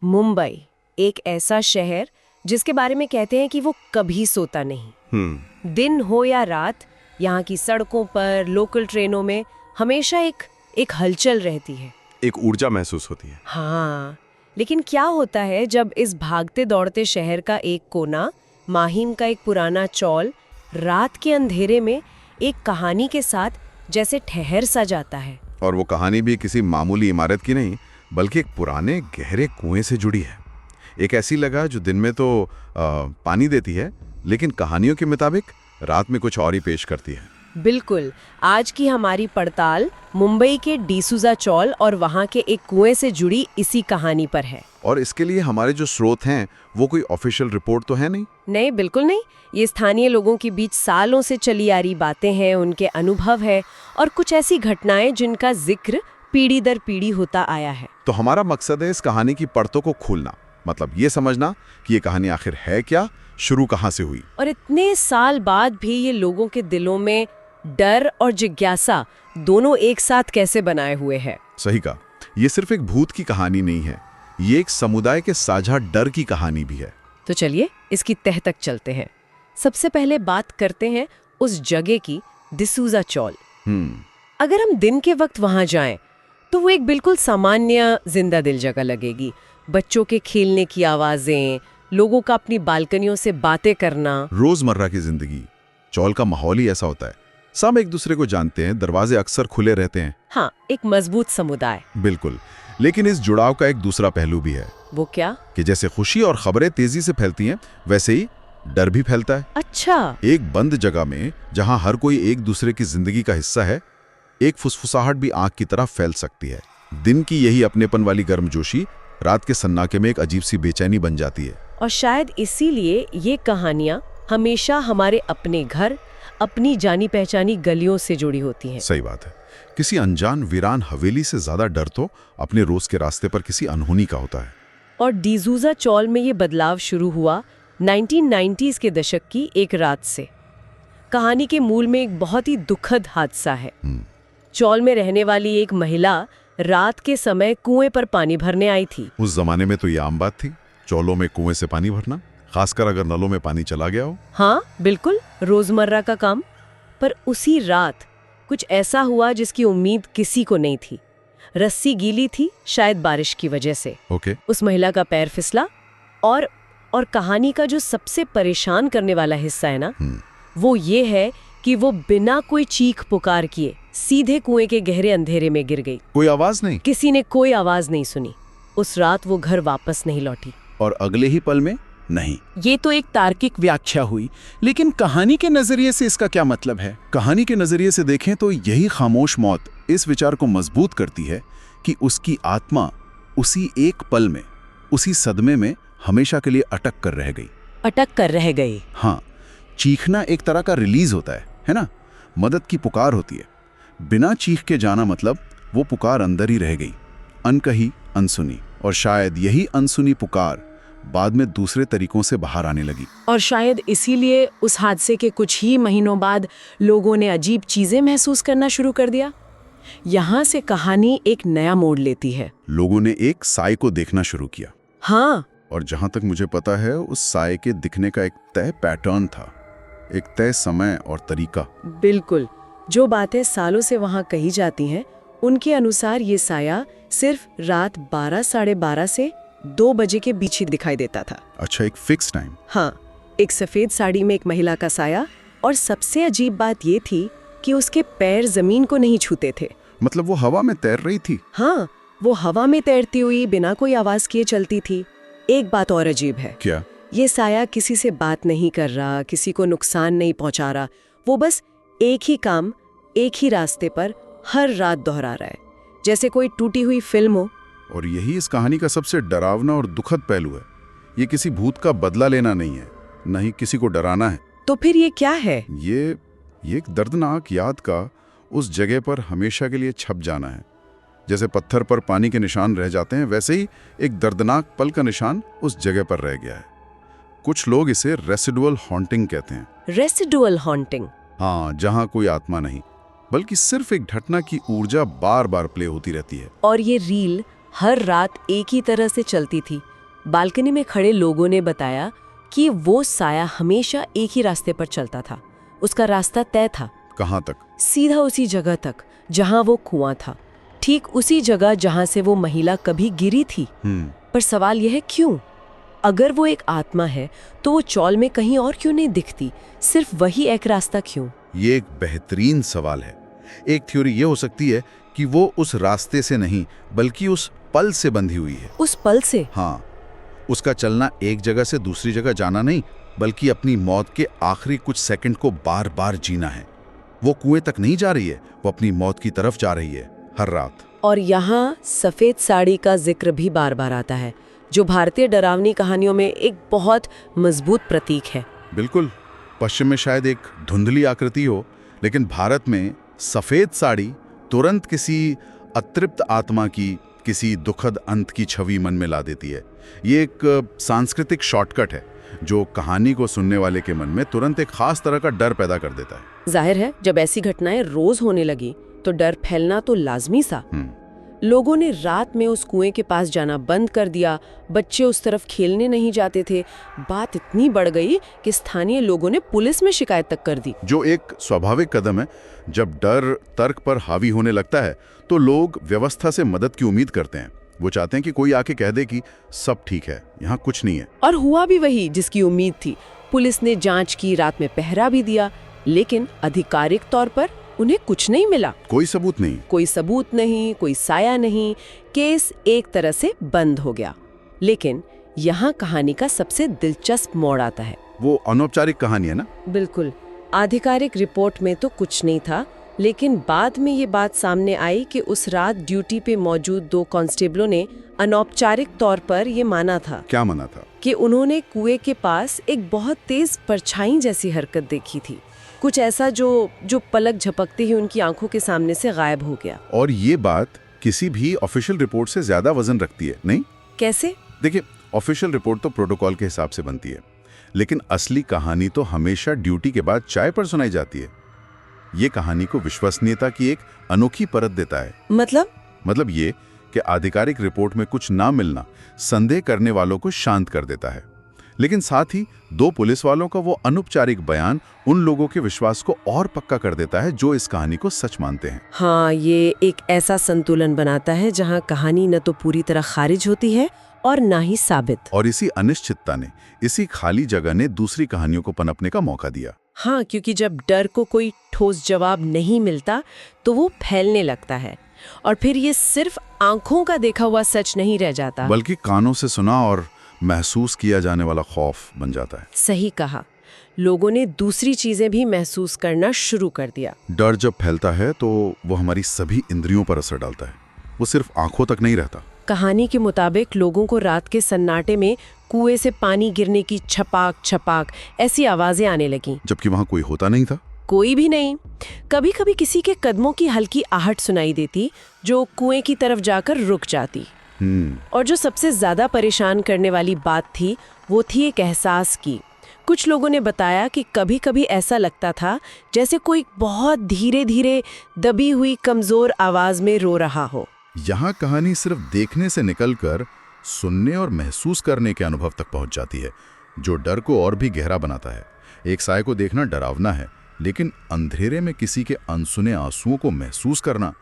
मुंबई, एक ऐसा शहर जिसके बारे में कहते हैं कि वो कभी सोता नहीं। दिन हो या रात, यहाँ की सड़कों पर, लोकल ट्रेनों में हमेशा एक हलचल रहती है, एक ऊर्जा महसूस होती है। हाँ, लेकिन क्या होता है जब इस भागते दौड़ते शहर का एक कोना, माहिम का एक पुराना चौल, रात के अंधेरे में एक कहानी के साथ जैसे ठहर सा जाता है। और वो कहानी भी किसी मामूली इमारत की नहीं, बल्कि एक पुराने गहरे कुएं से जुड़ी है। एक ऐसी लगा जो दिन में तो पानी देती है, लेकिन कहानियों के मुताबिक रात में कुछ और ही पेश करती है। बिल्कुल। आज की हमारी पड़ताल मुंबई के डिसूजा चौल और वहाँ के एक कुएं से जुड़ी इसी कहानी पर है। और इसके लिए हमारे जो स्रोत हैं वो कोई ऑफिशियल रिपोर्ट तो है नहीं? नहीं, बिल्कुल नहीं। ये स्थानीय लोगों के बीच सालों से चली आ रही बातें हैं, उनके अनुभव है और कुछ ऐसी घटनाएं जिनका जिक्र पीढ़ी दर पीढ़ी होता आया है। तो हमारा मकसद है इस कहानी की परतों को खोलना, मतलब ये समझना कि ये कहानी आखिर है क्या, शुरू कहाँ से हुई, और इतने साल बाद भी ये लोगों के दिलों में डर और जिज्ञासा दोनों एक साथ कैसे बनाए हुए है। सही कहा। ये सिर्फ एक भूत की कहानी नहीं है, ये एक समुदाय के साझा डर की कहानी भी है। तो चलिए इसकी तह तक चलते हैं। सबसे पहले बात करते हैं उस जगह की, डिसूजा चौल। अगर हम दिन के वक्त वहां जाएं, तो वो एक बिल्कुल सामान्य जिंदा दिल जगह लगेगी। बच्चों के खेलने की आवाजें, लोगों का अपनी बालकनियों से बातें करना, रोजमर्रा की जिंदगी। चौल का माहौल ही ऐसा होता है, सब एक दूसरे को जानते हैं, दरवाजे अक्सर खुले रहते हैं। हाँ, एक मजबूत समुदाय। बिल्कुल। लेकिन इस जुड़ाव का एक दूसरा पहलू भी है। वो क्या? कि जैसे खुशी और खबरें तेजी से फैलती हैं, वैसे ही डर भी फैलता है। अच्छा। एक बंद जगह में जहां हर कोई एक दूसरे की जिंदगी का हिस्सा है, एक फुसफुसाहट भी आग की तरह फैल सकती है। दिन की यही अपनेपन वाली गर्मजोशी रात के सन्नाटे में एक अजीब सी बेचैनी बन जाती है। और शायद इसीलिए ये कहानियां हमेशा हमारे अपने घर, अपनी जानी पहचानी गलियों से जुड़ी होती हैं। सही बात है। किसी अनजान वीरान हवेली से ज्यादा डर तो अपने रोज के रास्ते पर किसी अनहोनी का होता है। और डिसूजा चौल में ये बदलाव शुरू हुआ 1990s के दशक की एक रात से। कहानी के मूल में एक बहुत ही दुखद हादसा है। चौल में रहने वाली एक महिला रात के समय कुएं पर पानी भरने आई थी। उस जमाने में तो ये आम बात थी, चौलों में कुएं से पानी भरना, खासकर अगर नलों में पानी चला गया हो। हाँ बिल्कुल, रोजमर्रा का काम। पर उसी रात कुछ ऐसा हुआ जिसकी उम्मीद किसी को नहीं थी। रस्सी गीली थी, शायद बारिश की वजह से। ओके। उस महिला का पैर फिसला और कहानी का जो सबसे परेशान करने वाला हिस्सा है ना, वो ये है कि वो बिना कोई चीख पुकार किए सीधे कुएं के गहरे अंधेरे में गिर गई। कोई आवाज नहीं? किसी ने कोई आवाज नहीं सुनी। उस रात वो घर वापस नहीं लौटी। और अगले ही पल में नहीं। ये तो एक तार्किक व्याख्या हुई, लेकिन कहानी के नजरिए से इसका क्या मतलब है? कहानी के नजरिए से देखें तो यही खामोश मौत इस विचार को मजबूत करती है कि उसकी आत्मा उसी एक पल में, उसी सदमे में हमेशा के लिए अटक कर रह गई। हाँ, चीखना एक तरह का रिलीज होता है ना? मदद की पुकार होती है। बिना चीख के जाना मतलब वो पुकार अंदर ही रह गई, अनकही, अनसुनी। और शायद यही अनसुनी पुकार बाद में दूसरे तरीकों से बाहर आने लगी। और शायद इसीलिए उस हादसे के कुछ ही महीनों बाद लोगों ने अजीब चीजें महसूस करना शुरू कर दिया। यहाँ से कहानी एक नया मोड़ लेती है। लोगों ने एक साए को देखना शुरू किया। हाँ। और जहां तक मुझे पता है, उस साए के दिखने का एक तय पैटर्न था, एक तय समय और तरीका। बिल्कुल। जो बातें सालों से वहां कही जाती हैं, उनके अनुसार ये साया सिर्फ रात 12, साढ़े 12 से 2 बजे के बीच ही दिखाई देता था। अच्छा, एक फिक्स टाइम? हाँ, एक सफेद साड़ी में एक महिला का साया। और सबसे अजीब बात ये थी कि उसके पैर जमीन को नहीं छूते थे। मतलब वो हवा में तैर रही थी? हाँ, वो हवा में तैरती हुई बिना कोई आवाज किए चलती थी। एक बात और अजीब है। क्या? ये साया किसी से बात नहीं कर रहा, किसी को नुकसान नहीं पहुंचा रहा। वो बस एक ही काम, एक ही रास्ते पर हर रात दोहरा रहा है, जैसे कोई टूटी हुई फिल्म हो। और यही इस कहानी का सबसे डरावना और दुखद पहलू है। ये किसी भूत का बदला लेना नहीं है, न ही किसी को डराना है। तो फिर ये क्या है? ये एक दर्दनाक याद का उस जगह पर हमेशा के लिए छप जाना है। जैसे पत्थर पर पानी के निशान रह जाते हैं, वैसे ही एक दर्दनाक पल का निशान उस जगह पर रह गया है। कुछ लोग इसे रेसिडुअल हॉन्टिंग कहते हैं। Residual haunting? हाँ, जहाँ कोई आत्मा नहीं, बल्कि सिर्फ एक घटना की ऊर्जा बार बार प्ले होती रहती है। और ये रील हर रात एक ही तरह से चलती थी, बालकनी में खड़े लोगों ने बताया कि वो साया हमेशा एक ही रास्ते पर चलता था। उसका रास्ता तय था। कहाँ तक? सीधा उसी जगह तक जहां वो कुआं था, ठीक उसी जगह जहां से वो महिला कभी गिरी थी। पर सवाल यह है, क्यों? अगर वो एक आत्मा है तो वो चौल में कहीं और क्यों नहीं दिखती? सिर्फ वही एक रास्ता क्यों? ये एक बेहतरीन सवाल है। एक थ्योरी ये हो सकती है कि वो उस रास्ते से नहीं बल्कि उस पल से बंधी हुई है। उस पल से? हाँ, उसका चलना एक जगह से दूसरी जगह जाना नहीं, बल्कि अपनी मौत के आखिरी कुछ सेकंड को बार बार जीना है। वो कुएं तक नहीं जा रही है, वो अपनी मौत की तरफ जा रही है हर रात। और यहाँ सफेद साड़ी का जिक्र भी बार बार आता है, जो भारतीय डरावनी कहानियों में एक बहुत मजबूत प्रतीक है। बिल्कुल, पश्चिम में शायद एक धुंधली आकृति हो, लेकिन भारत में सफेद साड़ी तुरंत किसी अतृप्त आत्मा की, किसी दुखद अंत की छवि मन में ला देती है। ये एक सांस्कृतिक शॉर्टकट है जो कहानी को सुनने वाले के मन में तुरंत एक खास तरह का डर पैदा कर देता है। जाहिर है, जब ऐसी घटनाएं रोज होने लगी तो डर फैलना तो लाजमी सा। लोगों ने रात में उस कुएं के पास जाना बंद कर दिया, बच्चे उस तरफ खेलने नहीं जाते थे। बात इतनी बढ़ गई कि स्थानीय लोगों ने पुलिस में शिकायत तक कर दी। जो एक स्वाभाविक कदम है। जब डर तर्क पर हावी होने लगता है तो लोग व्यवस्था से मदद की उम्मीद करते हैं। वो चाहते हैं कि कोई आके कह दे कि सब ठीक है, यहाँ कुछ नहीं है। और हुआ भी वही जिसकी उम्मीद थी। पुलिस ने जांच की, रात में पहरा भी दिया, लेकिन आधिकारिक तौर पर उन्हें कुछ नहीं मिला। कोई सबूत नहीं, कोई साया नहीं। केस एक तरह से बंद हो गया। लेकिन यहाँ कहानी का सबसे दिलचस्प मोड़ आता है। वो अनौपचारिक कहानी है ना? बिल्कुल। आधिकारिक रिपोर्ट में तो कुछ नहीं था, लेकिन बाद में ये बात सामने आई कि उस रात ड्यूटी पे मौजूद 2 कांस्टेबलों ने अनौपचारिक तौर पर ये माना था। क्या माना था? कि उन्होंने कुएं के पास एक बहुत तेज परछाई जैसी हरकत देखी थी। कुछ ऐसा जो पलक झपकते ही उनकी आंखों के सामने से गायब हो गया। और ये बात किसी भी ऑफिशियल रिपोर्ट से ज्यादा वजन रखती है, नहीं? कैसे? देखिए, ऑफिशियल रिपोर्ट तो प्रोटोकॉल के हिसाब से बनती है, लेकिन असली कहानी तो हमेशा ड्यूटी के बाद चाय पर सुनाई जाती है। ये कहानी को विश्वसनीयता की एक अनोखी परत देता है। मतलब ये कि आधिकारिक रिपोर्ट में कुछ ना मिलना संदेह करने वालों को शांत कर देता है, लेकिन साथ ही 2 पुलिस वालों का वो अनौपचारिक बयान उन लोगों के विश्वास को और पक्का कर देता है जो इस कहानी को सच मानते हैं। हाँ, ये एक ऐसा संतुलन बनाता है जहाँ कहानी न तो पूरी तरह खारिज होती है और ना ही साबित। और इसी अनिश्चितता ने, इसी खाली जगह ने दूसरी कहानियों को पनपने का मौका दिया। हाँ, क्योंकि जब डर को कोई ठोस जवाब नहीं मिलता तो वो फैलने लगता है, और फिर ये सिर्फ आंखों का देखा हुआ सच नहीं रह जाता, बल्कि कानों से सुना और महसूस किया जाने वाला खौफ बन जाता है। सही कहा। लोगों ने दूसरी चीजें भी महसूस करना शुरू कर दिया। डर जब फैलता है तो वो हमारी सभी इंद्रियों पर असर डालता है, वो सिर्फ आंखों तक नहीं रहता। कहानी के मुताबिक लोगों को रात के सन्नाटे में कुएं से पानी गिरने की छपाक छपाक ऐसी आवाजें आने लगीं, जबकि वहां कोई होता नहीं था। कोई भी नहीं। कभी कभी किसी के कदमों की हल्की आहट सुनाई देती जो कुएं की तरफ जाकर रुक जाती। और जो सबसे ज्यादा परेशान करने वाली बात थी वो थी एक एहसास की। कुछ लोगों ने बताया कि कभी कभी ऐसा लगता था जैसे कोई बहुत धीरे धीरे दबी हुई कमजोर आवाज में रो रहा हो। यहाँ कहानी सिर्फ देखने से निकलकर सुनने और महसूस करने के अनुभव तक पहुंच जाती है, जो डर को और भी गहरा बनाता है। एक साए को देखना डरावना है, लेकिन अंधेरे में किसी के अनसुने आंसुओं को महसूस करना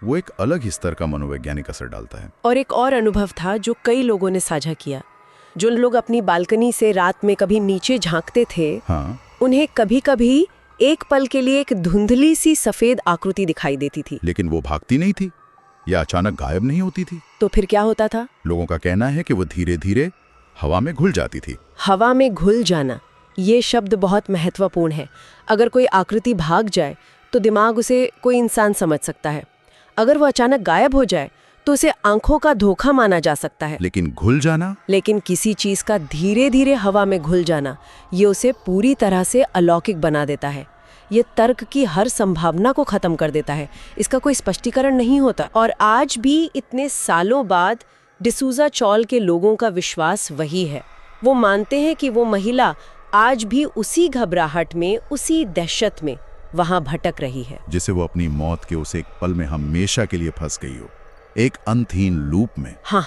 वो एक अलग ही स्तर का मनोवैज्ञानिक असर डालता है। और एक और अनुभव था जो कई लोगों ने साझा किया। जो लोग अपनी बालकनी से रात में कभी नीचे झांकते थे, हाँ, उन्हें कभी कभी एक पल के लिए एक धुंधली सी सफेद आकृति दिखाई देती थी। लेकिन वो भागती नहीं थी या अचानक गायब नहीं होती थी। तो फिर क्या होता था? लोगों का कहना है कि वो धीरे धीरे हवा में घुल जाती थी। हवा में घुल जाना, ये शब्द बहुत महत्वपूर्ण है। अगर कोई आकृति भाग जाए तो दिमाग उसे कोई इंसान समझ सकता है। अगर वो अचानक गायब हो जाए तो उसे आंखों का धोखा माना जा सकता है। लेकिन घुल जाना, लेकिन किसी चीज का धीरे धीरे हवा में घुल जाना, ये उसे पूरी तरह से अलौकिक बना देता है। ये तर्क की हर संभावना को खत्म कर देता है। इसका कोई स्पष्टीकरण नहीं होता। और आज भी इतने सालों बाद डिसूजा चौल के लोगों का विश्वास वही है। वो मानते हैं कि वो महिला आज भी उसी घबराहट में, उसी दहशत में वहां भटक रही है, जिसे वो अपनी मौत के उस एक पल में हमेशा के लिए फंस गई हो, एक अंतहीन लूप में। हाँ,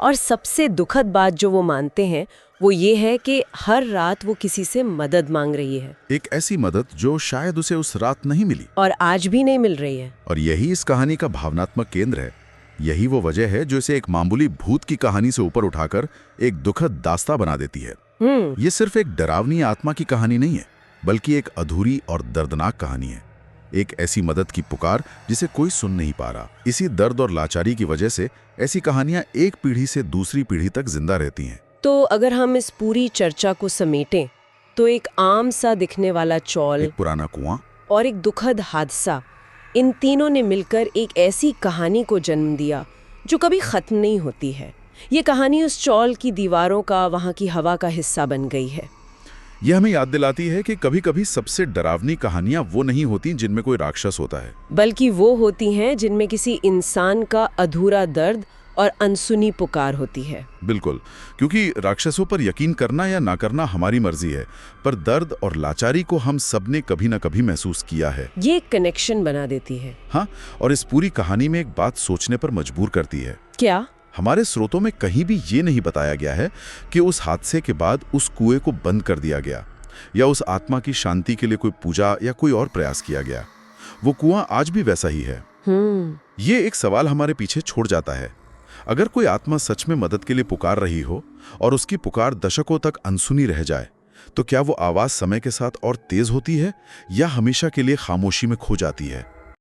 और सबसे दुखद बात जो वो मानते हैं वो ये है कि हर रात वो किसी से मदद मांग रही है, एक ऐसी मदद जो शायद उसे उस रात नहीं मिली और आज भी नहीं मिल रही है। और यही इस कहानी का भावनात्मक केंद्र है। यही वो वजह है जो इसे एक मामूली भूत की कहानी से ऊपर उठाकर एक दुखद दास्ता बना देती है। ये सिर्फ एक डरावनी आत्मा की कहानी नहीं है, बल्कि एक अधूरी और दर्दनाक कहानी है। एक ऐसी मदद की पुकार जिसे कोई सुन नहीं पा रहा। इसी दर्द और लाचारी की वजह से ऐसी कहानियां एक पीढ़ी से दूसरी पीढ़ी तक जिंदा रहती हैं। तो अगर हम इस पूरी चर्चा को समेटें तो एक आम सा दिखने वाला चौल, एक पुराना कुआं और एक दुखद हादसा, इन तीनों ने मिलकर एक ऐसी कहानी को जन्म दिया जो कभी खत्म नहीं होती है। ये कहानी उस चौल की दीवारों का, वहाँ की हवा का हिस्सा बन गई है। यह हमें याद दिलाती है कि कभी-कभी सबसे डरावनी कहानियां वो नहीं होती जिनमें कोई राक्षस होता है, बल्कि वो होती हैं जिनमें किसी इंसान का अधूरा दर्द और अनसुनी पुकार होती है। बिल्कुल, क्योंकि राक्षसों पर यकीन करना या ना करना हमारी मर्जी है, पर दर्द और लाचारी को हम सबने कभी ना कभी महसूस किया है। ये एक कनेक्शन बना देती है। हाँ, और इस पूरी कहानी में एक बात सोचने पर मजबूर करती है। क्या? हमारे स्रोतों में कहीं भी ये नहीं बताया गया है कि उस हादसे के बाद उस कुएं को बंद कर दिया गया या उस आत्मा की शांति के लिए कोई पूजा या कोई और प्रयास किया गया। वो कुआं आज भी वैसा ही है। ये एक सवाल हमारे पीछे छोड़ जाता है। अगर कोई आत्मा सच में मदद के लिए पुकार रही हो और उसकी पुकार दशकों तक अनसुनी रह जाए, तो क्या वो आवाज समय के साथ और तेज होती है या हमेशा के लिए खामोशी में खो जाती है?